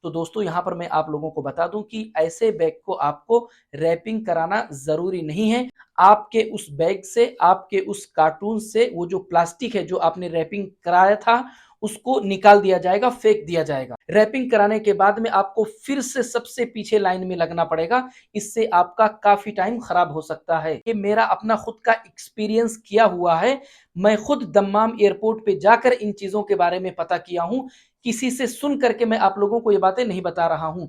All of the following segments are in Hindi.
तो दोस्तों यहाँ पर मैं आप लोगों को बता दूं कि ऐसे बैग को आपको रैपिंग कराना जरूरी नहीं है। आपके उस बैग से, आपके उस कार्टून से वो जो प्लास्टिक है जो आपने रैपिंग कराया था उसको निकाल दिया जाएगा, फेंक दिया जाएगा। रैपिंग कराने के बाद में आपको फिर से सबसे पीछे लाइन में लगना पड़ेगा। इससे आपका काफी टाइम खराब हो सकता है। ये मेरा अपना खुद का एक्सपीरियंस किया हुआ है। मैं खुद दम्माम एयरपोर्ट पे जाकर इन चीजों के बारे में पता किया हूं। किसी से सुन करके मैं आप लोगों को ये बातें नहीं बता रहा हूं।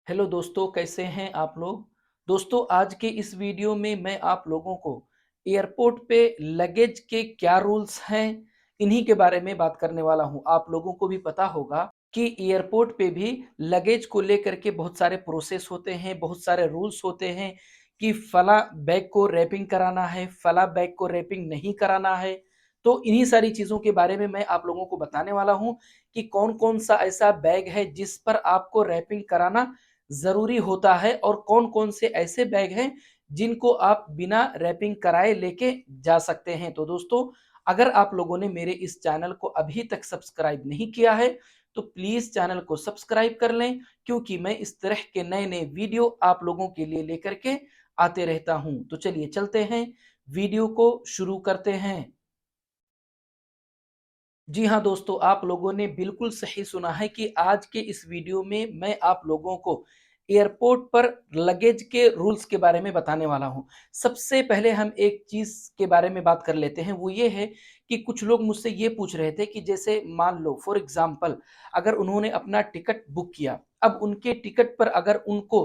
हेलो दोस्तों, कैसे हैं आप लोग। दोस्तों आज के इस वीडियो में मैं आप लोगों को एयरपोर्ट पे लगेज के क्या रूल्स हैं इन्हीं के बारे में बात करने वाला हूं। आप लोगों को भी पता होगा कि एयरपोर्ट पे भी लगेज को लेकर के बहुत सारे प्रोसेस होते हैं, बहुत सारे रूल्स होते हैं कि फला बैग को रैपिंग कराना है, फला बैग को रैपिंग नहीं कराना है। तो इन्हीं सारी चीजों के बारे में मैं आप लोगों को बताने वाला हूं कि कौन कौन सा ऐसा बैग है जिस पर आपको रैपिंग कराना जरूरी होता है और कौन कौन से ऐसे बैग हैं जिनको आप बिना रैपिंग कराए लेके जा सकते हैं। तो दोस्तों अगर आप लोगों ने मेरे इस चैनल को अभी तक सब्सक्राइब नहीं किया है तो प्लीज चैनल को सब्सक्राइब कर लें, क्योंकि मैं इस तरह के नए नए वीडियो आप लोगों के लिए लेकर के आते रहता हूं। तो चलिए चलते हैं, वीडियो को शुरू करते हैं। जी हाँ दोस्तों, आप लोगों ने बिल्कुल सही सुना है कि आज के इस वीडियो में मैं आप लोगों को एयरपोर्ट पर लगेज के रूल्स के बारे में बताने वाला हूँ। सबसे पहले हम एक चीज के बारे में बात कर लेते हैं, वो ये है कि कुछ लोग मुझसे ये पूछ रहे थे कि जैसे मान लो फॉर एग्जाम्पल अगर उन्होंने अपना टिकट बुक किया, अब उनके टिकट पर अगर उनको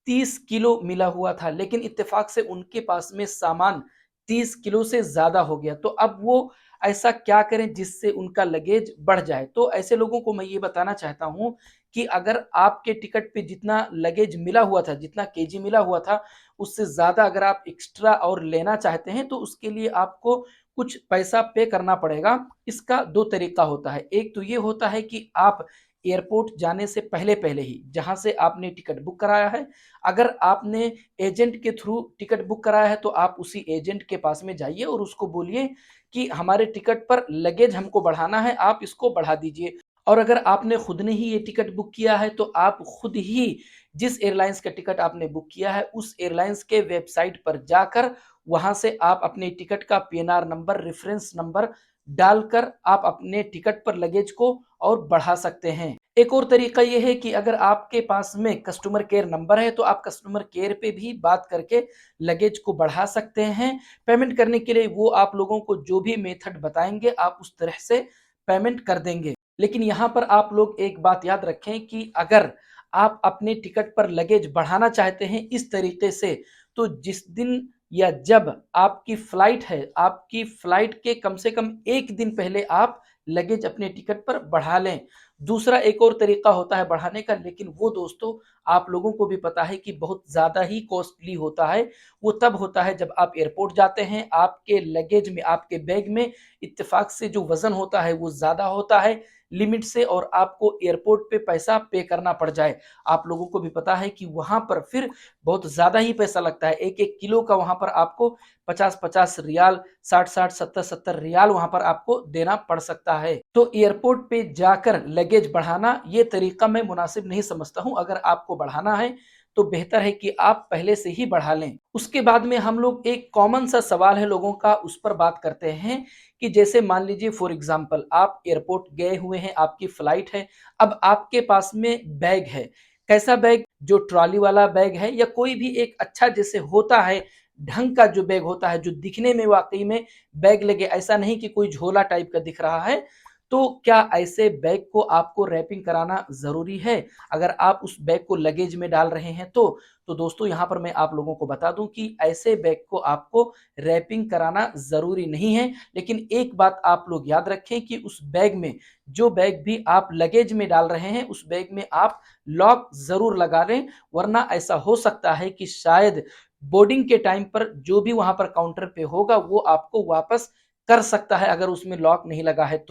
30 किलो मिला हुआ था लेकिन इत्तेफाक से उनके पास में सामान 30 किलो से ज्यादा हो गया, तो अब वो ऐसा क्या करें जिससे उनका लगेज बढ़ जाए। तो ऐसे लोगों को मैं ये बताना चाहता हूं कि अगर आपके टिकट पे जितना लगेज मिला हुआ था, जितना केजी मिला हुआ था, उससे ज्यादा अगर आप एक्स्ट्रा और लेना चाहते हैं तो उसके लिए आपको कुछ पैसा पे करना पड़ेगा। इसका दो तरीका होता है। एक तो ये होता है कि आप एयरपोर्ट जाने से पहले पहले ही जहां से आपने टिकट बुक कराया है, अगर आपने एजेंट के थ्रू टिकट बुक कराया है तो आप उसी एजेंट के पास में जाइए और उसको बोलिए कि हमारे टिकट पर लगेज हमको बढ़ाना है, आप इसको बढ़ा दीजिए। और अगर आपने खुद ने ही ये टिकट बुक किया है तो आप खुद ही जिस एयरलाइंस का टिकट आपने बुक किया है उस एयरलाइंस के वेबसाइट पर जाकर वहां से आप अपने टिकट का पीएनआर नंबर, रेफरेंस नंबर डालकर आप अपने टिकट पर लगेज को और बढ़ा सकते हैं। एक और तरीका यह है कि अगर आपके पास में कस्टमर केयर नंबर है तो आप कस्टमर केयर पे भी बात करके लगेज को बढ़ा सकते हैं। पेमेंट करने के लिए वो आप लोगों को जो भी मेथड बताएंगे आप उस तरह से पेमेंट कर देंगे। लेकिन यहाँ पर आप लोग एक बात याद रखें कि अगर आप अपने टिकट पर लगेज बढ़ाना चाहते हैं इस तरीके से, तो जिस दिन या जब आपकी फ्लाइट है, आपकी फ्लाइट के कम से कम एक दिन पहले आप लगेज अपने टिकट पर बढ़ा लें। दूसरा एक और तरीका होता है बढ़ाने का, लेकिन वो दोस्तों आप लोगों को भी पता है कि बहुत ज्यादा ही कॉस्टली होता है। वो तब होता है जब आप एयरपोर्ट जाते हैं, आपके लगेज में, आपके बैग में इत्तेफाक से जो वजन होता है वो ज्यादा होता है लिमिट से और आपको एयरपोर्ट पे पैसा पे करना पड़ जाए। आप लोगों को भी पता है कि वहां पर फिर बहुत ज्यादा ही पैसा लगता है। एक एक किलो का वहां पर आपको 50-50 रियाल, 60-60, 70-70 रियाल वहां पर आपको देना पड़ सकता है। तो एयरपोर्ट पे जाकर लगेज बढ़ाना ये तरीका मैं मुनासिब नहीं समझता हूं। अगर आपको बढ़ाना है तो बेहतर है कि आप पहले से ही बढ़ा लें। उसके बाद में हम लोग एक कॉमन सा सवाल है लोगों का, उस पर बात करते हैं कि जैसे मान लीजिए फॉर एग्जांपल आप एयरपोर्ट गए हुए हैं, आपकी फ्लाइट है, अब आपके पास में बैग है। कैसा बैग? जो ट्रॉली वाला बैग है या कोई भी एक अच्छा जैसे होता है ढंग का जो बैग होता है, जो दिखने में वाकई में बैग लगे, ऐसा नहीं कि कोई झोला टाइप का दिख रहा है। तो क्या ऐसे बैग को आपको रैपिंग कराना जरूरी है अगर आप उस बैग को लगेज में डाल रहे हैं तो दोस्तों यहाँ पर मैं आप लोगों को बता दूं कि ऐसे बैग को आपको रैपिंग कराना जरूरी नहीं है। लेकिन एक बात आप लोग याद रखें कि उस बैग में, जो बैग भी आप लगेज में डाल रहे हैं, उस बैग में आप लॉक जरूर लगा लें। वरना ऐसा हो सकता है कि शायद बोर्डिंग के टाइम पर जो भी वहां पर काउंटर पे होगा वो आपको वापस कर सकता है अगर उसमें लॉक नहीं लगा है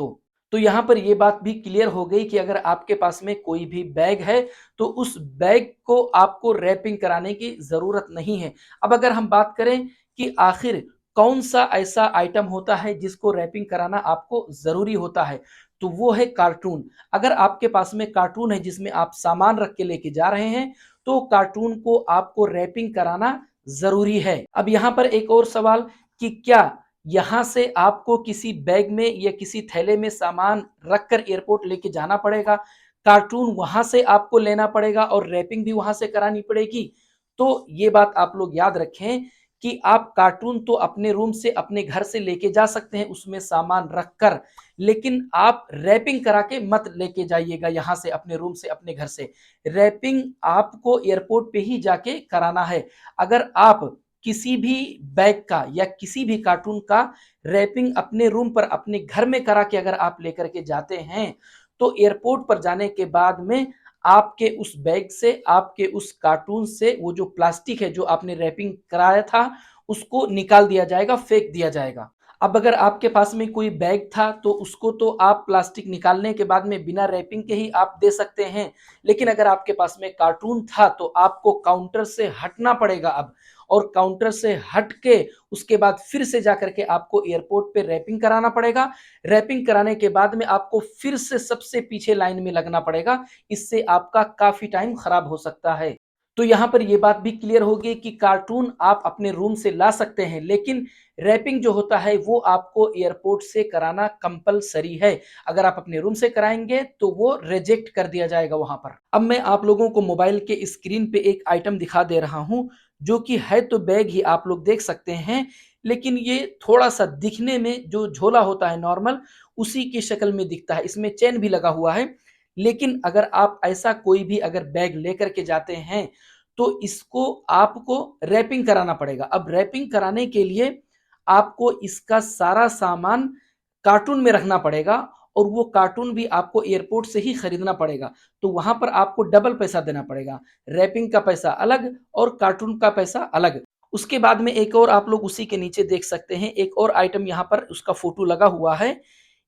तो यहाँ पर ये बात भी क्लियर हो गई कि अगर आपके पास में कोई भी बैग है तो उस बैग को आपको रैपिंग कराने की जरूरत नहीं है। अब अगर हम बात करें कि आखिर कौन सा ऐसा आइटम होता है जिसको रैपिंग कराना आपको जरूरी होता है, तो वो है कार्टून। अगर आपके पास में कार्टून है जिसमें आप सामान रख के लेके जा रहे हैं, तो कार्टून को आपको रैपिंग कराना ज़रूरी है। अब यहाँ पर एक और सवाल कि क्या यहाँ से आपको किसी बैग में या किसी थैले में सामान रखकर एयरपोर्ट लेके जाना पड़ेगा? कार्टून वहाँ से आपको लेना पड़ेगा और रैपिंग भी वहाँ से करानी पड़ेगी? तो ये बात आप लोग याद रखें कि आप कार्टून तो अपने रूम से, अपने घर से लेके जा सकते हैं उसमें सामान रखकर, लेकिन आप रैपिंग करा के मत लेके जाइएगा यहाँ से, अपने रूम से, अपने घर से। रैपिंग आपको एयरपोर्ट पे ही जाके कराना है। अगर आप किसी भी बैग का या किसी भी कार्टून का रैपिंग अपने रूम पर, अपने घर में करा के अगर आप लेकर के जाते हैं, तो एयरपोर्ट पर जाने के बाद में आपके उस बैग से, आपके उस कार्टून से वो जो प्लास्टिक है जो आपने रैपिंग कराया था, उसको निकाल दिया जाएगा, फेंक दिया जाएगा। अब अगर आपके पास में कोई बैग था तो उसको तो आप प्लास्टिक निकालने के बाद में बिना रैपिंग के ही आप दे सकते हैं, लेकिन अगर आपके पास में कार्टून था तो आपको काउंटर से हटना पड़ेगा अब, और काउंटर से हट के उसके बाद फिर से जाकर के आपको एयरपोर्ट पे रैपिंग कराना पड़ेगा। रैपिंग कराने के बाद में आपको फिर से सबसे पीछे लाइन में लगना पड़ेगा, इससे आपका काफी टाइम खराब हो सकता है। तो यहाँ पर यह बात भी क्लियर होगी कि कार्टून आप अपने रूम से ला सकते हैं, लेकिन रैपिंग जो होता है वो आपको एयरपोर्ट से कराना कंपलसरी है। अगर आप अपने रूम से कराएंगे तो वो रिजेक्ट कर दिया जाएगा वहां पर। अब मैं आप लोगों को मोबाइल के स्क्रीन पे एक आइटम दिखा दे रहा हूं, जो कि है तो बैग ही, आप लोग देख सकते हैं, लेकिन ये थोड़ा सा दिखने में जो झोला होता है नॉर्मल, उसी की शक्ल में दिखता है। इसमें चेन भी लगा हुआ है, लेकिन अगर आप ऐसा कोई भी अगर बैग लेकर के जाते हैं तो इसको आपको रैपिंग कराना पड़ेगा। अब रैपिंग कराने के लिए आपको इसका सारा सामान कार्टून में रखना पड़ेगा, और वो कार्टून भी आपको एयरपोर्ट से ही खरीदना पड़ेगा। तो वहां पर आपको डबल पैसा देना पड़ेगा, रैपिंग का पैसा अलग और कार्टून का पैसा अलग। उसके बाद में एक और आप लोग उसी के नीचे देख सकते हैं, एक और आइटम यहाँ पर उसका फोटो लगा हुआ है।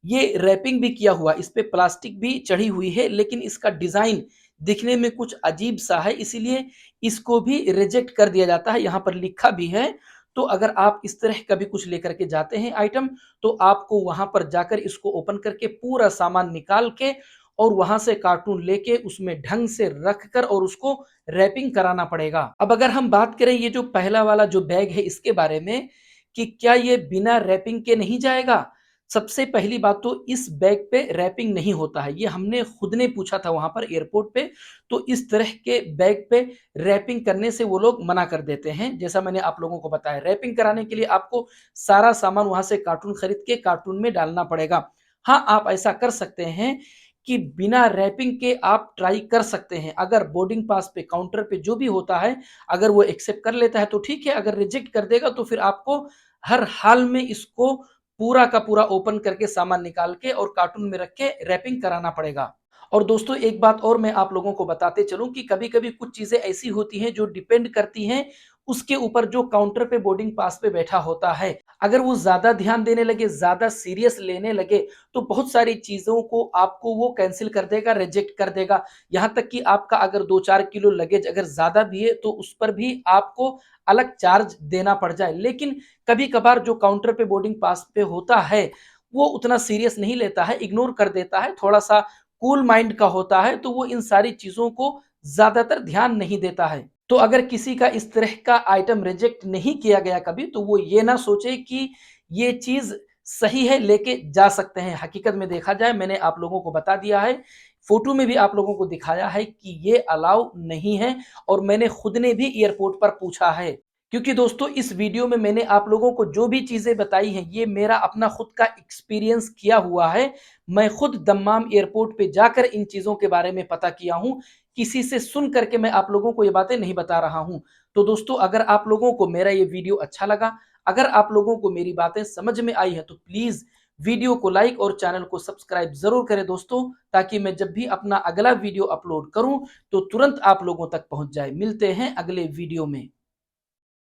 ये रैपिंग भी किया हुआ, इस पे प्लास्टिक भी चढ़ी हुई है, लेकिन इसका डिजाइन दिखने में कुछ अजीब सा है, इसीलिए इसको भी रिजेक्ट कर दिया जाता है। यहाँ पर लिखा भी है। तो अगर आप इस तरह का भी कुछ लेकर के जाते हैं आइटम, तो आपको वहां पर जाकर इसको ओपन करके पूरा सामान निकाल के और वहां से कार्टून लेके उसमें ढंग से रख कर और उसको रैपिंग कराना पड़ेगा। अब अगर हम बात करें ये जो पहला वाला जो बैग है इसके बारे में, कि क्या ये बिना रैपिंग के नहीं जाएगा? सबसे पहली बात तो इस बैग पे रैपिंग नहीं होता है, ये हमने खुद ने पूछा था वहां पर एयरपोर्ट पे। तो इस तरह के बैग पे रैपिंग करने से वो लोग मना कर देते हैं। जैसा मैंने आप लोगों को बताया, रैपिंग कराने के लिए आपको सारा सामान वहां से कार्टून खरीद के कार्टून में डालना पड़ेगा। हाँ, आप ऐसा कर सकते हैं कि बिना रैपिंग के आप ट्राई कर सकते हैं। अगर बोर्डिंग पास पे, काउंटर पे जो भी होता है, अगर वो एक्सेप्ट कर लेता है तो ठीक है, अगर रिजेक्ट कर देगा तो फिर आपको हर हाल में इसको पूरा का पूरा ओपन करके सामान निकाल के और कार्टून में रख के रैपिंग कराना पड़ेगा। और दोस्तों एक बात और मैं आप लोगों को बताते चलूं कि कभी-कभी कुछ चीजें ऐसी होती हैं जो डिपेंड करती हैं उसके ऊपर जो काउंटर पे, बोर्डिंग पास पे बैठा होता है। अगर वो ज्यादा ध्यान देने लगे, ज्यादा सीरियस लेने लगे, तो बहुत सारी चीजों को आपको वो कैंसिल कर देगा, रिजेक्ट कर देगा। यहाँ तक कि आपका अगर 2-4 किलो लगेज अगर ज्यादा भी है तो उस पर भी आपको अलग चार्ज देना पड़ जाए। लेकिन कभी कभार जो काउंटर पे, बोर्डिंग पास पे होता है, वो उतना सीरियस नहीं लेता है, इग्नोर कर देता है, थोड़ा सा कूल माइंड का होता है, तो वो इन सारी चीजों को ज्यादातर ध्यान नहीं देता है। तो अगर किसी का इस तरह का आइटम रिजेक्ट नहीं किया गया कभी, तो वो ये ना सोचे कि ये चीज सही है, लेके जा सकते हैं। हकीकत में देखा जाए, मैंने आप लोगों को बता दिया है, फोटो में भी आप लोगों को दिखाया है कि ये अलाउ नहीं है, और मैंने खुद ने भी एयरपोर्ट पर पूछा है। क्योंकि दोस्तों इस वीडियो में मैंने आप लोगों को जो भी चीजें बताई हैं, ये मेरा अपना खुद का एक्सपीरियंस किया हुआ है। मैं खुद दम्माम एयरपोर्ट पे जाकर इन चीजों के बारे में पता किया हूं, किसी से सुन करके मैं आप लोगों को ये बातें नहीं बता रहा हूं। तो दोस्तों अगर आप लोगों को मेरा ये वीडियो अच्छा लगा, अगर आप लोगों को मेरी बातें समझ में आई है, तो प्लीज वीडियो को लाइक और चैनल को सब्सक्राइब जरूर करें दोस्तों, ताकि मैं जब भी अपना अगला वीडियो अपलोड करूं तो तुरंत आप लोगों तक पहुंच जाए। मिलते हैं अगले वीडियो में।